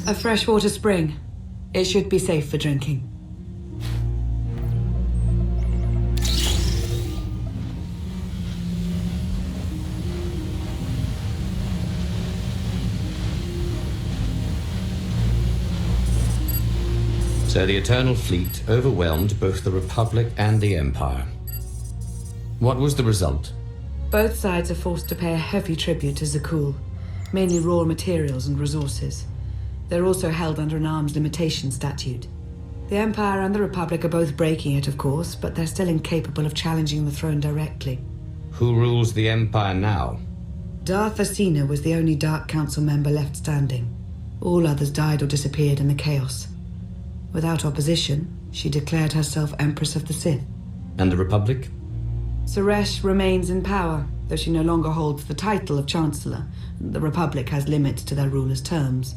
A freshwater spring. It should be safe for drinking. So the Eternal Fleet overwhelmed both the Republic and the Empire. What was the result? Both sides are forced to pay a heavy tribute to Zakul, mainly raw materials and resources. They're also held under an arms limitation statute. The Empire and the Republic are both breaking it, of course, but they're still incapable of challenging the throne directly. Who rules the Empire now? Darth Asina was the only Dark Council member left standing. All others died or disappeared in the chaos. Without opposition, she declared herself Empress of the Sith. And the Republic? Suresh remains in power, though she no longer holds the title of Chancellor. The Republic has limits to their ruler's terms,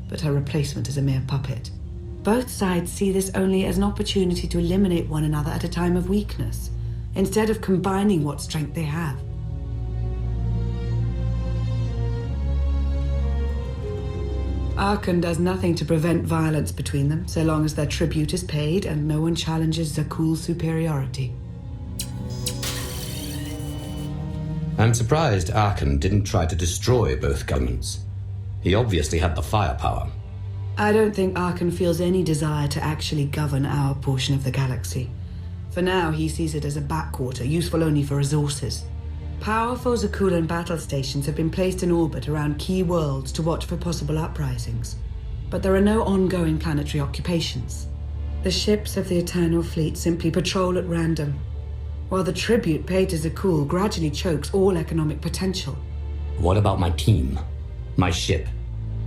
but her replacement is a mere puppet. Both sides see this only as an opportunity to eliminate one another at a time of weakness, instead of combining what strength they have. Archon does nothing to prevent violence between them, so long as their tribute is paid and no one challenges Zakul's superiority. I'm surprised Archon didn't try to destroy both governments. He obviously had the firepower. I don't think Archon feels any desire to actually govern our portion of the galaxy. For now, he sees it as a backwater, useful only for resources. Powerful Zakulan battle stations have been placed in orbit around key worlds to watch for possible uprisings. But there are no ongoing planetary occupations. The ships of the Eternal Fleet simply patrol at random, while the tribute paid to Zakul gradually chokes all economic potential. What about my team? My ship?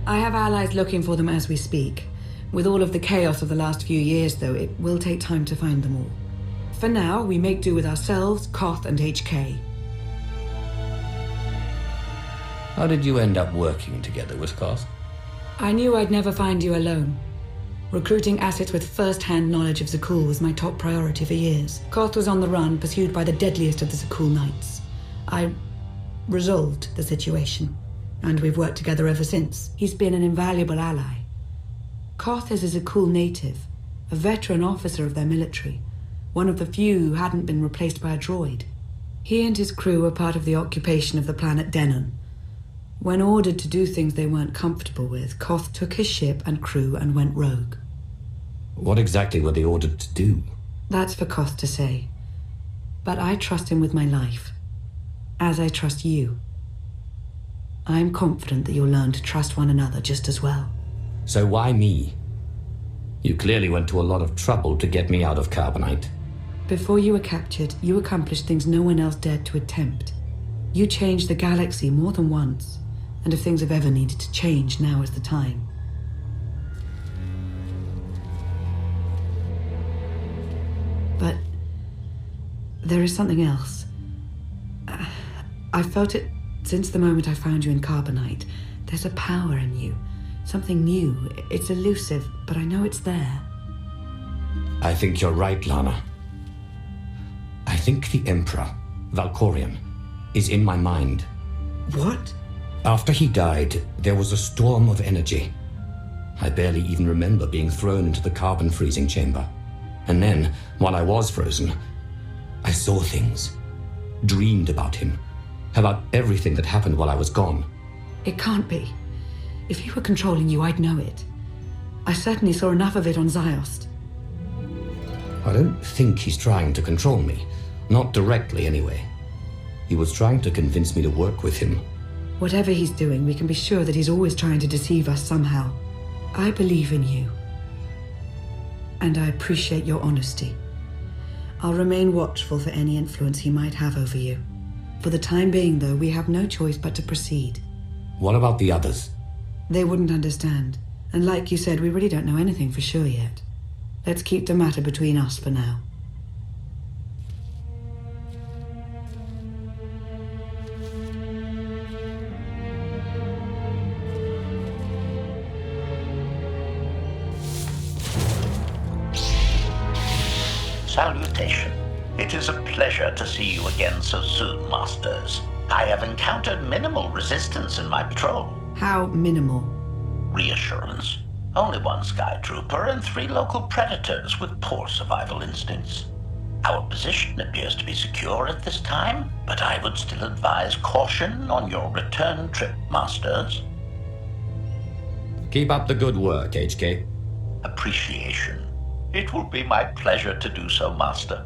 I have allies looking for them as we speak. With all of the chaos of the last few years, though, it will take time to find them all. For now, we make do with ourselves, Koth, and HK. How did you end up working together with Koth? I knew I'd never find you alone. Recruiting assets with first-hand knowledge of Zakul was my top priority for years. Koth was on the run, pursued by the deadliest of the Zakul Knights. I resolved the situation, and we've worked together ever since. He's been an invaluable ally. Koth is a Zakul native, a veteran officer of their military, one of the few who hadn't been replaced by a droid. He and his crew were part of the occupation of the planet Denon. When ordered to do things they weren't comfortable with, Koth took his ship and crew and went rogue. What exactly were they ordered to do? That's for Koth to say. But I trust him with my life, as I trust you. I'm confident that you'll learn to trust one another just as well. So why me? You clearly went to a lot of trouble to get me out of Carbonite. Before you were captured, you accomplished things no one else dared to attempt. You changed the galaxy more than once. And if things have ever needed to change, now is the time. But there is something else. I felt it since the moment I found you in Carbonite. There's a power in you, something new. It's elusive, but I know it's there. I think you're right, Lana. I think the Emperor, Valkorion, is in my mind. What? After he died, there was a storm of energy. I barely even remember being thrown into the carbon freezing chamber. And then, while I was frozen, I saw things, dreamed about him, about everything that happened while I was gone. It can't be. If he were controlling you, I'd know it. I certainly saw enough of it on Ziost. I don't think he's trying to control me. Not directly, anyway. He was trying to convince me to work with him. Whatever he's doing, we can be sure that he's always trying to deceive us somehow. I believe in you. And I appreciate your honesty. I'll remain watchful for any influence he might have over you. For the time being, though, we have no choice but to proceed. What about the others? They wouldn't understand. And like you said, we really don't know anything for sure yet. Let's keep the matter between us for now. Salutation. It is a pleasure to see you again so soon, Masters. I have encountered minimal resistance in my patrol. How minimal? Reassurance. Only one Sky Trooper and 3 local predators with poor survival instincts. Our position appears to be secure at this time, but I would still advise caution on your return trip, Masters. Keep up the good work, HK. Appreciation. It will be my pleasure to do so, Master.